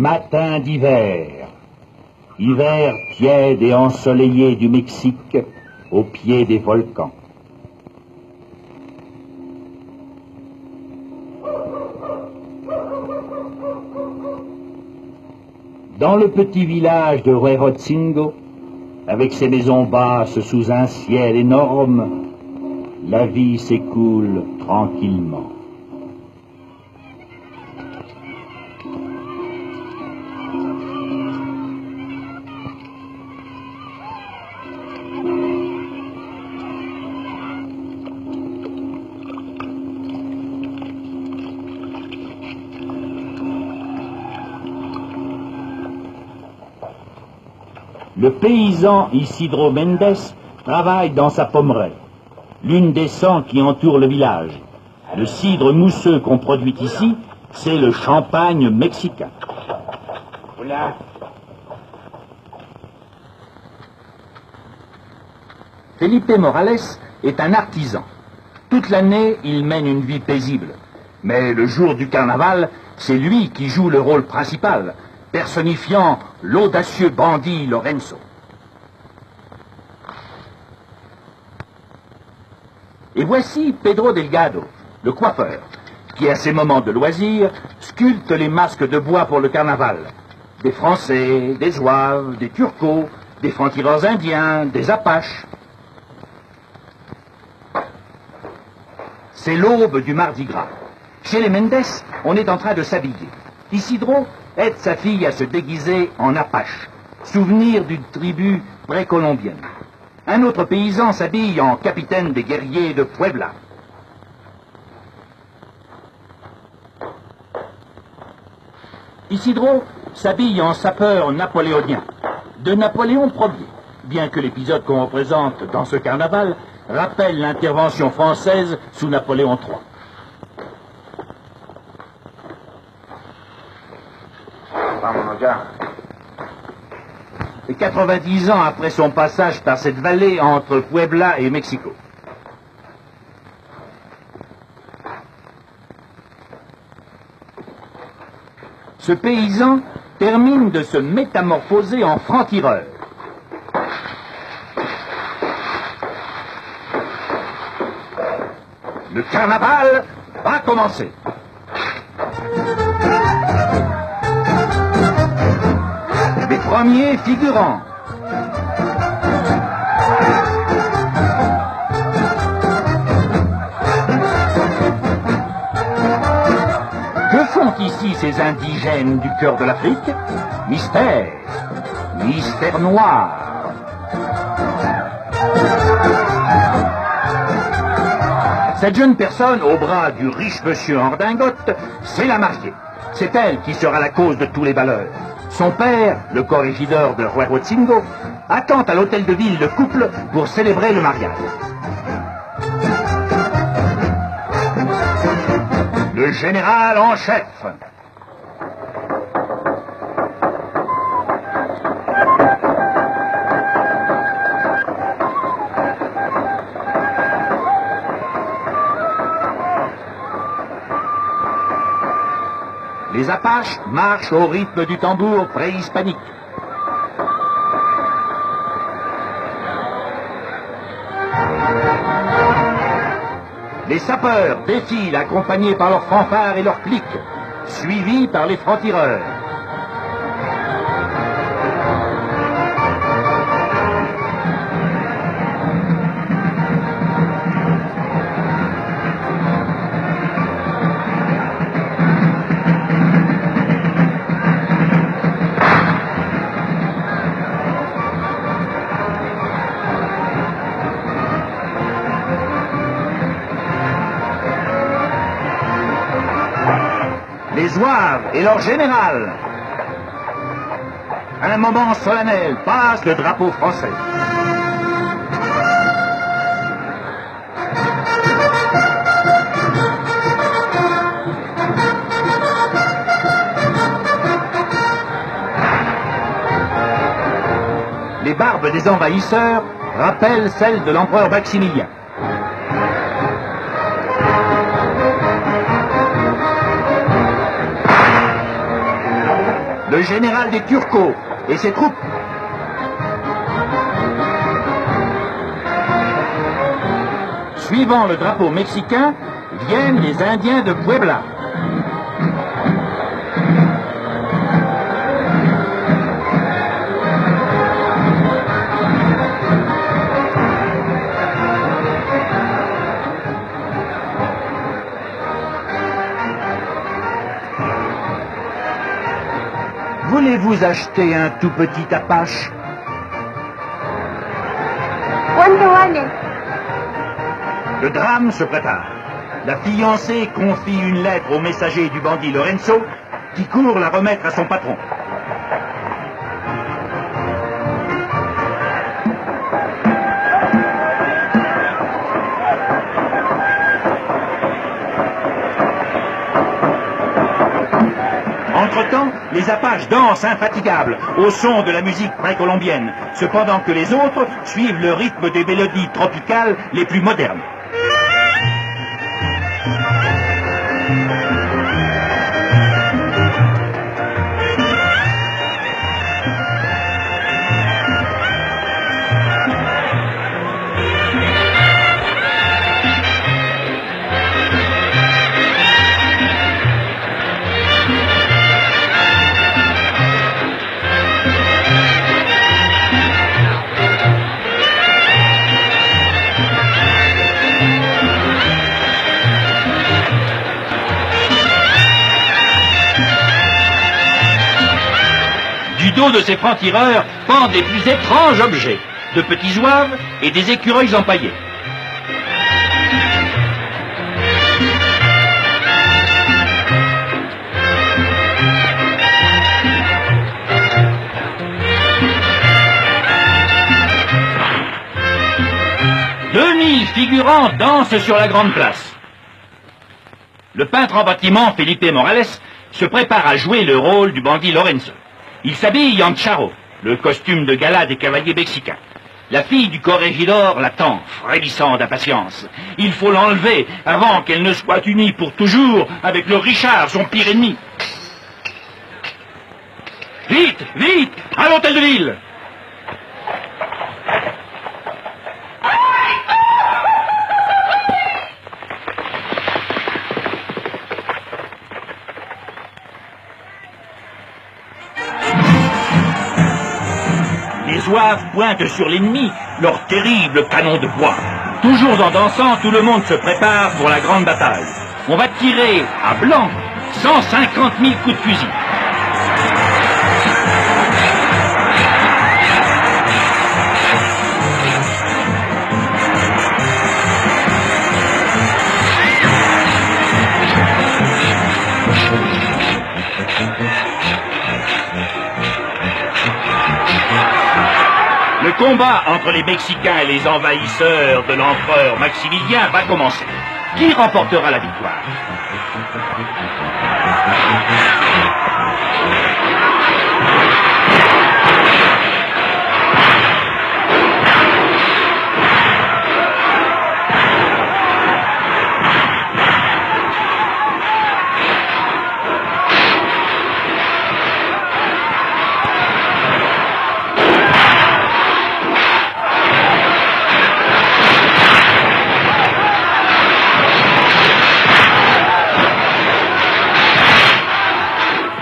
Matin d'hiver. Hiver tiède et ensoleillé du Mexique, au pied des volcans. Dans le petit village de Huejotzingo, avec ses maisons basses sous un ciel énorme, la vie s'écoule tranquillement. Le paysan Isidro Mendes travaille dans sa pommeraie, l'une des 100 qui entourent le village. Le cidre mousseux qu'on produit ici, c'est le champagne mexicain. Voilà. Felipe Morales est un artisan. Toute l'année, il mène une vie paisible. Mais le jour du carnaval, c'est lui qui joue le rôle principal, personnifiant l'audacieux bandit Lorenzo. Et voici Pedro Delgado, le coiffeur, qui à ses moments de loisir sculpte les masques de bois pour le carnaval. Des Français, des Zouaves, des Turcos, des francs-tireurs indiens, des Apaches. C'est l'aube du Mardi Gras. Chez les Mendes, on est en train de s'habiller. Isidro aide sa fille à se déguiser en Apache, souvenir d'une tribu précolombienne. Un autre paysan s'habille en capitaine des guerriers de Puebla. Isidro s'habille en sapeur napoléonien, de Napoléon Ier, bien que l'épisode qu'on représente dans ce carnaval rappelle l'intervention française sous Napoléon III. Et 90 ans après son passage par cette vallée entre Puebla et Mexico. Ce paysan termine de se métamorphoser en franc-tireur. Le carnaval va commencer. Les premiers figurants. Que font ici ces indigènes du cœur de l'Afrique? Mystère, mystère noir. Cette jeune personne, au bras du riche monsieur en redingote, c'est la mariée. C'est elle qui sera la cause de tous les malheurs. Son père, le corrégidor de Huejotzingo, attend à l'hôtel de ville le couple pour célébrer le mariage. Le général en chef. Les Apaches marchent au rythme du tambour préhispanique. Les sapeurs défilent accompagnés par leurs fanfares et leurs clics, suivis par les francs-tireurs. Les Zouaves et leur général. Un moment solennel, passe le drapeau français. Les barbes des envahisseurs rappellent celles de l'empereur Maximilien. Le le général des Turcos et ses troupes. Suivant le drapeau mexicain, viennent les Indiens de Puebla. Voulez-vous acheter un tout petit Apache? Le drame se prépare. La fiancée confie une lettre au messager du bandit Lorenzo, qui court la remettre à son patron. Entre-temps, les Apaches dansent infatigables au son de la musique précolombienne, cependant que les autres suivent le rythme des mélodies tropicales les plus modernes. Du dos de ces francs-tireurs pendent les plus étranges objets, de petits zouaves et des écureuils empaillés. Figurants dansent sur la grande place. Le peintre en bâtiment, Felipe Morales, se prépare à jouer le rôle du bandit Lorenzo. Il s'habille en charro, le costume de gala des cavaliers mexicains. La fille du corregidor l'attend, frémissant d'impatience. Il faut l'enlever avant qu'elle ne soit unie pour toujours avec le Richard, son pire ennemi. Vite, vite, à l'hôtel de ville! Les zouaves pointent sur l'ennemi leurs terribles canons de bois. Toujours en dansant, tout le monde se prépare pour la grande bataille. On va tirer à blanc 150 000 coups de fusil. Le combat entre les Mexicains et les envahisseurs de l'empereur Maximilien va commencer. Qui remportera la victoire?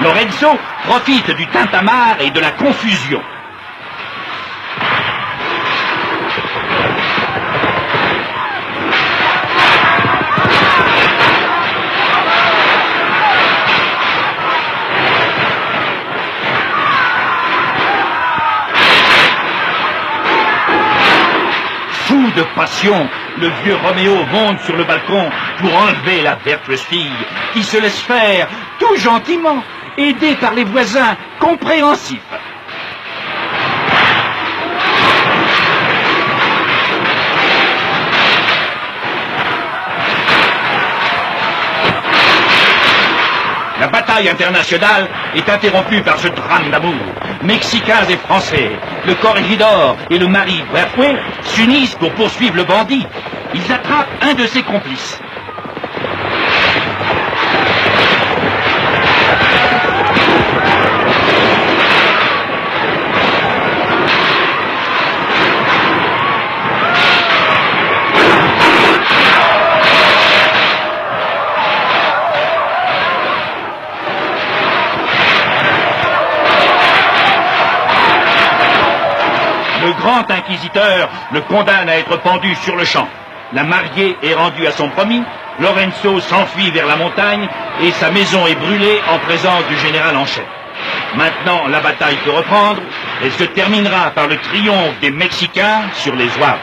Lorenzo profite du tintamarre et de la confusion. Fou de passion, le vieux Roméo monte sur le balcon pour enlever la vertueuse fille qui se laisse faire tout gentiment, aidé par les voisins compréhensifs. La bataille internationale est interrompue par ce drame d'amour. Mexicains et Français, le corregidor et le mari Berfouet s'unissent pour poursuivre le bandit. Ils attrapent un de ses complices. Le grand inquisiteur le condamne à être pendu sur le champ. La mariée est rendue à son promis, Lorenzo s'enfuit vers la montagne et sa maison est brûlée en présence du général en chef. Maintenant, la bataille peut reprendre. Elle se terminera par le triomphe des Mexicains sur les Zouaves.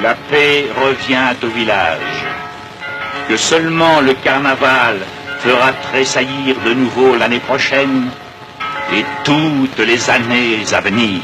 La paix revient au village. Que seulement le carnaval fera tressaillir de nouveau l'année prochaine et toutes les années à venir.